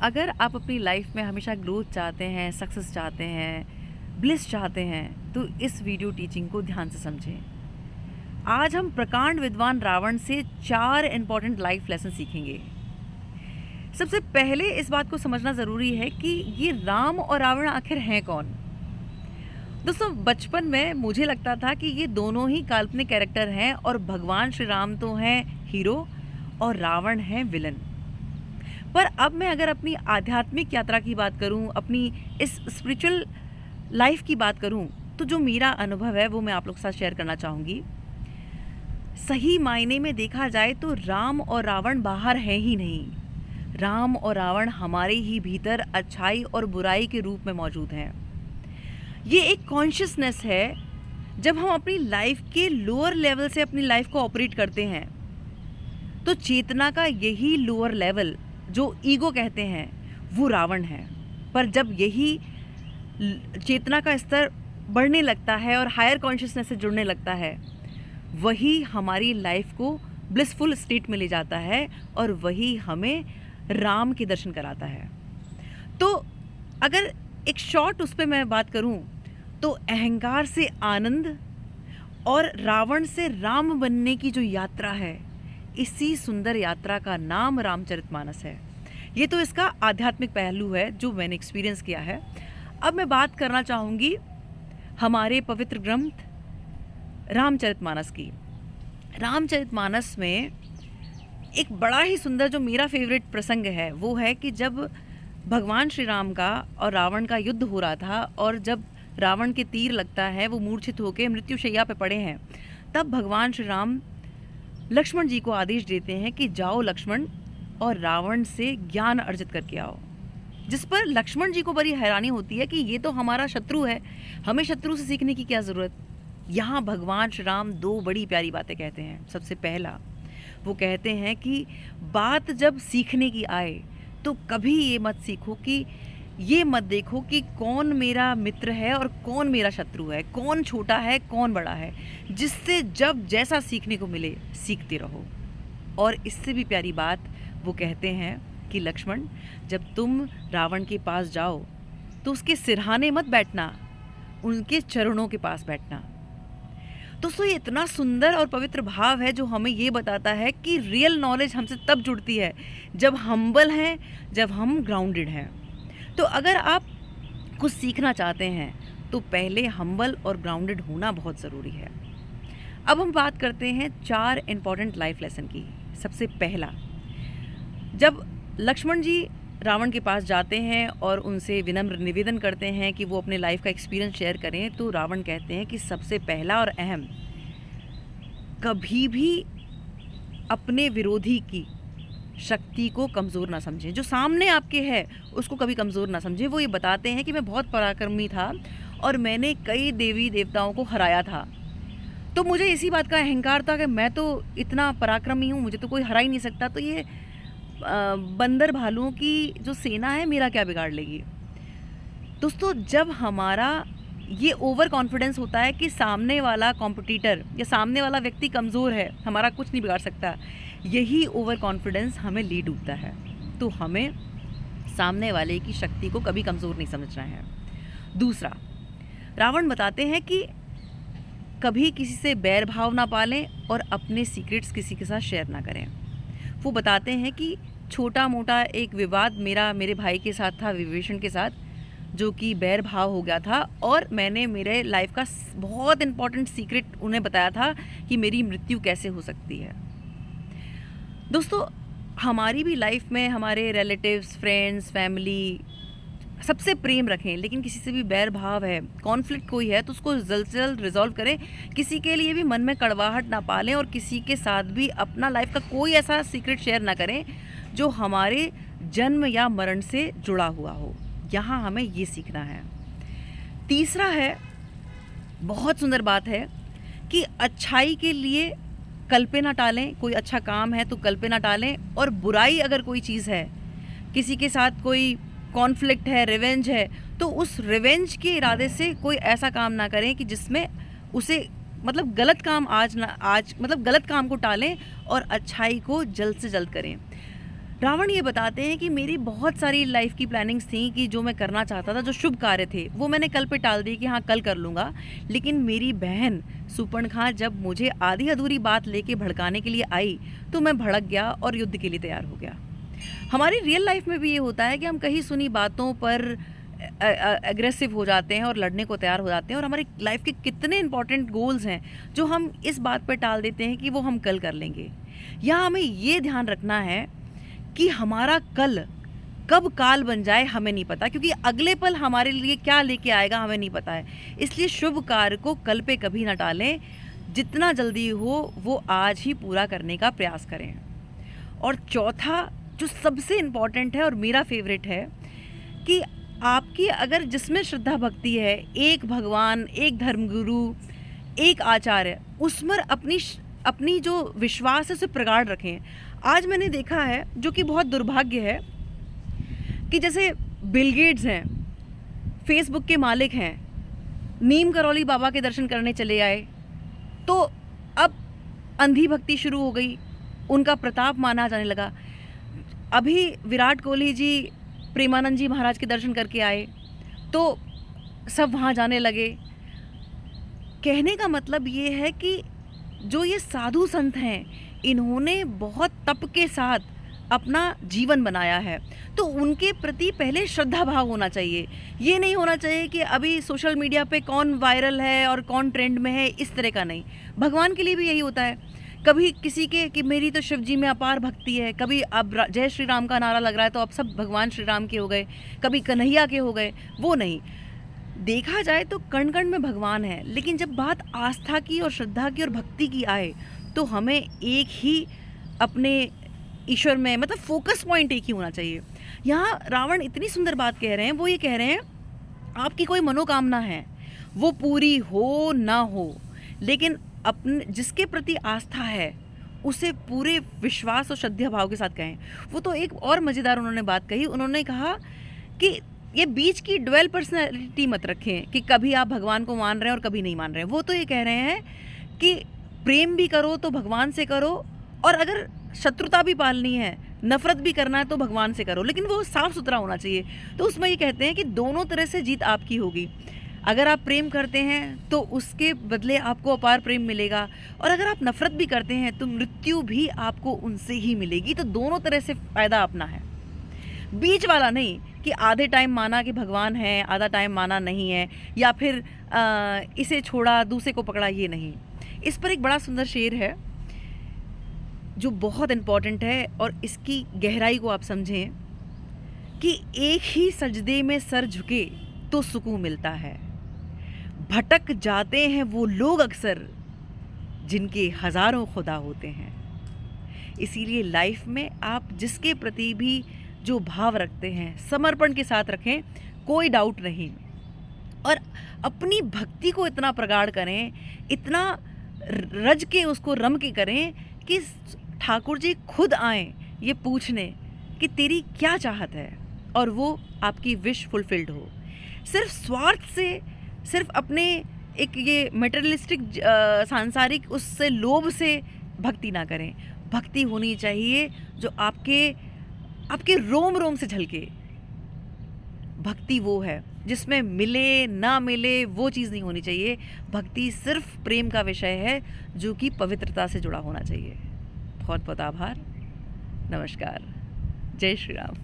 अगर आप अपनी लाइफ में हमेशा ग्रोथ चाहते हैं, सक्सेस चाहते हैं, ब्लिस चाहते हैं, तो इस वीडियो टीचिंग को ध्यान से समझें। आज हम प्रकांड विद्वान रावण से 4 इंपॉर्टेंट लाइफ लेसन सीखेंगे। सबसे पहले इस बात को समझना ज़रूरी है कि ये राम और रावण आखिर हैं कौन। दोस्तों, बचपन में मुझे लगता था कि ये दोनों ही काल्पनिक कैरेक्टर हैं और भगवान श्री राम तो हैं हीरो और रावण हैं विलन। पर अब मैं अगर अपनी आध्यात्मिक यात्रा की बात करूं, अपनी इस स्पिरिचुअल लाइफ की बात करूं, तो जो मेरा अनुभव है वो मैं आप लोग के साथ शेयर करना चाहूँगी। सही मायने में देखा जाए तो राम और रावण बाहर हैं ही नहीं। राम और रावण हमारे ही भीतर अच्छाई और बुराई के रूप में मौजूद हैं। ये एक कॉन्शियसनेस है। जब हम अपनी लाइफ के लोअर लेवल से अपनी लाइफ को ऑपरेट करते हैं तो चेतना का यही लोअर लेवल जो ईगो कहते हैं वो रावण है। पर जब यही चेतना का स्तर बढ़ने लगता है और हायर कॉन्शियसनेस से जुड़ने लगता है, वही हमारी लाइफ को ब्लिसफुल स्टेट में ले जाता है और वही हमें राम के दर्शन कराता है। तो अगर एक शॉर्ट उस पर मैं बात करूं तो अहंकार से आनंद और रावण से राम बनने की जो यात्रा है, इसी सुंदर यात्रा का नाम रामचरितमानस है। ये तो इसका आध्यात्मिक पहलू है जो मैंने एक्सपीरियंस किया है। अब मैं बात करना चाहूँगी हमारे पवित्र ग्रंथ रामचरितमानस की। रामचरितमानस में एक बड़ा ही सुंदर जो मेरा फेवरेट प्रसंग है वो है कि जब भगवान श्री राम का और रावण का युद्ध हो रहा था और जब रावण के तीर लगता है, वो मूर्छित होकर मृत्युशैया पे पड़े हैं, तब भगवान श्री राम लक्ष्मण जी को आदेश देते हैं कि जाओ लक्ष्मण और रावण से ज्ञान अर्जित करके आओ। जिस पर लक्ष्मण जी को बड़ी हैरानी होती है कि ये तो हमारा शत्रु है, हमें शत्रु से सीखने की क्या ज़रूरत। यहाँ भगवान श्री राम 2 बड़ी प्यारी बातें कहते हैं। सबसे पहला वो कहते हैं कि बात जब सीखने की आए तो कभी ये मत सीखो कि ये मत देखो कि कौन मेरा मित्र है और कौन मेरा शत्रु है, कौन छोटा है कौन बड़ा है। जिससे जब जैसा सीखने को मिले सीखते रहो। और इससे भी प्यारी बात वो कहते हैं कि लक्ष्मण, जब तुम रावण के पास जाओ तो उसके सिरहाने मत बैठना, उनके चरणों के पास बैठना। दोस्तों, ये इतना सुंदर और पवित्र भाव है जो हमें ये बताता है कि रियल नॉलेज हमसे तब जुड़ती है जब हम्बल हैं, जब हम ग्राउंडेड हैं। तो अगर आप कुछ सीखना चाहते हैं तो पहले हम्बल और ग्राउंडेड होना बहुत ज़रूरी है। अब हम बात करते हैं 4 इंपॉर्टेंट लाइफ लेसन की। सबसे पहला, जब लक्ष्मण जी रावण के पास जाते हैं और उनसे विनम्र निवेदन करते हैं कि वो अपने लाइफ का एक्सपीरियंस शेयर करें, तो रावण कहते हैं कि सबसे पहला और अहम, कभी भी अपने विरोधी की शक्ति को कमज़ोर ना समझें। जो सामने आपके है उसको कभी कमज़ोर ना समझें। वो ये बताते हैं कि मैं बहुत पराक्रमी था और मैंने कई देवी देवताओं को हराया था, तो मुझे इसी बात का अहंकार था कि मैं तो इतना पराक्रमी हूँ, मुझे तो कोई हरा ही नहीं सकता। तो ये बंदर भालुओं की जो सेना है मेरा क्या बिगाड़ लेगी। दोस्तों, जब हमारा ये ओवर कॉन्फिडेंस होता है कि सामने वाला कॉम्पिटिटर या सामने वाला व्यक्ति कमज़ोर है, हमारा कुछ नहीं बिगाड़ सकता, यही ओवर कॉन्फिडेंस हमें लीड डूबता है। तो हमें सामने वाले की शक्ति को कभी कमज़ोर नहीं समझना है। दूसरा, रावण बताते हैं कि कभी किसी से बैर भाव ना पालें और अपने सीक्रेट्स किसी के साथ शेयर ना करें। वो बताते हैं कि छोटा मोटा एक विवाद मेरे भाई के साथ था, विभीषण के साथ, जो कि बैर भाव हो गया था और मैंने मेरे लाइफ का बहुत इंपॉर्टेंट सीक्रेट उन्हें बताया था कि मेरी मृत्यु कैसे हो सकती है। दोस्तों, हमारी भी लाइफ में हमारे रिलेटिव्स, फ्रेंड्स, फैमिली सबसे प्रेम रखें, लेकिन किसी से भी बैर भाव है, कॉन्फ्लिक्ट कोई है, तो उसको जल्द से जल्द रिजॉल्व करें। किसी के लिए भी मन में कड़वाहट ना पालें और किसी के साथ भी अपना लाइफ का कोई ऐसा सीक्रेट शेयर ना करें जो हमारे जन्म या मरण से जुड़ा हुआ हो। यहाँ हमें ये सीखना है। तीसरा है, बहुत सुंदर बात है कि अच्छाई के लिए कल पे ना टालें। कोई अच्छा काम है तो कल पे ना टालें, और बुराई अगर कोई चीज़ है, किसी के साथ कोई कॉन्फ्लिक्ट है, रिवेंज है, तो उस रिवेंज के इरादे से कोई ऐसा काम ना करें कि जिसमें उसे गलत काम गलत काम को टालें और अच्छाई को जल्द से जल्द करें। रावण ये बताते हैं कि मेरी बहुत सारी लाइफ की प्लानिंग्स थी कि जो मैं करना चाहता था, जो शुभ कार्य थे, वो मैंने कल पे टाल दिए कि हाँ कल कर लूँगा। लेकिन मेरी बहन सुपर्णखा जब मुझे आधी अधूरी बात लेके भड़काने के लिए आई, तो मैं भड़क गया और युद्ध के लिए तैयार हो गया। हमारी रियल लाइफ में भी ये होता है कि हम कहीं सुनी बातों पर एग्रेसिव हो जाते हैं और लड़ने को तैयार हो जाते हैं, और हमारी लाइफ के कितने इंपॉर्टेंट गोल्स हैं जो हम इस बात पर टाल देते हैं कि वो हम कल कर लेंगे। यहाँ हमें ये ध्यान रखना है कि हमारा कल कब काल बन जाए हमें नहीं पता, क्योंकि अगले पल हमारे लिए क्या लेके आएगा हमें नहीं पता है। इसलिए शुभ कार्य को कल पे कभी ना टालें, जितना जल्दी हो वो आज ही पूरा करने का प्रयास करें। और चौथा जो सबसे इम्पॉर्टेंट है और मेरा फेवरेट है कि आपकी अगर जिसमें श्रद्धा भक्ति है, एक भगवान, एक धर्मगुरु, एक आचार्य, उसमें अपनी जो विश्वास है उसे प्रगाढ़ रखें। आज मैंने देखा है, जो कि बहुत दुर्भाग्य है, कि जैसे बिल गेट्स हैं, फेसबुक के मालिक हैं, नीम करौली बाबा के दर्शन करने चले आए, तो अब अंधी भक्ति शुरू हो गई, उनका प्रताप माना जाने लगा। अभी विराट कोहली जी प्रेमानंद जी महाराज के दर्शन करके आए, तो सब वहाँ जाने लगे। कहने का मतलब ये है कि जो ये साधु संत हैं, इन्होंने बहुत तप के साथ अपना जीवन बनाया है, तो उनके प्रति पहले श्रद्धा भाव होना चाहिए। ये नहीं होना चाहिए कि अभी सोशल मीडिया पे कौन वायरल है और कौन ट्रेंड में है, इस तरह का नहीं। भगवान के लिए भी यही होता है, कभी किसी के कि मेरी तो शिव जी में अपार भक्ति है, कभी अब जय श्री राम का नारा लग रहा है तो अब सब भगवान श्री राम के हो गए, कभी कन्हैया के हो गए, वो नहीं। देखा जाए तो कण कण में भगवान है, लेकिन जब बात आस्था की और श्रद्धा की और भक्ति की आए, तो हमें एक ही अपने ईश्वर में, मतलब फोकस पॉइंट एक ही होना चाहिए। यहाँ रावण इतनी सुंदर बात कह रहे हैं, वो ये कह रहे हैं आपकी कोई मनोकामना है, वो पूरी हो ना हो, लेकिन अपने जिसके प्रति आस्था है उसे पूरे विश्वास और श्रद्धा भाव के साथ कहें। वो तो एक और मज़ेदार उन्होंने बात कही, उन्होंने कहा कि ये बीच की ड्वेल पर्सनैलिटी मत रखें कि कभी आप भगवान को मान रहे हैं और कभी नहीं मान रहे हैं। वो तो ये कह रहे हैं कि प्रेम भी करो तो भगवान से करो, और अगर शत्रुता भी पालनी है, नफरत भी करना है तो भगवान से करो, लेकिन वो साफ सुथरा होना चाहिए। तो उसमें ये कहते हैं कि दोनों तरह से जीत आपकी होगी। अगर आप प्रेम करते हैं तो उसके बदले आपको अपार प्रेम मिलेगा, और अगर आप नफरत भी करते हैं तो मृत्यु भी आपको उनसे ही मिलेगी। तो दोनों तरह से फ़ायदा अपना है, बीच वाला नहीं कि आधे टाइम माना कि भगवान है, आधा टाइम माना नहीं है, या फिर इसे छोड़ा दूसरे को पकड़ा, ये नहीं। इस पर एक बड़ा सुंदर शेर है जो बहुत इम्पॉर्टेंट है, और इसकी गहराई को आप समझें कि एक ही सजदे में सर झुके तो सुकून मिलता है, भटक जाते हैं वो लोग अक्सर जिनके हज़ारों खुदा होते हैं। इसीलिए लाइफ में आप जिसके प्रति भी जो भाव रखते हैं, समर्पण के साथ रखें, कोई डाउट नहीं, और अपनी भक्ति को इतना प्रगाढ़ करें, इतना रज के उसको रम के करें कि ठाकुर जी खुद आएँ ये पूछने कि तेरी क्या चाहत है, और वो आपकी विश फुलफिल्ड हो। सिर्फ स्वार्थ से, सिर्फ अपने एक ये मटेरियलिस्टिक सांसारिक उससे लोभ से भक्ति ना करें। भक्ति होनी चाहिए जो आपके रोम रोम से झलके। भक्ति वो है जिसमें मिले ना मिले वो चीज़ नहीं होनी चाहिए। भक्ति सिर्फ प्रेम का विषय है जो कि पवित्रता से जुड़ा होना चाहिए। बहुत बहुत आभार, नमस्कार, जय श्री राम।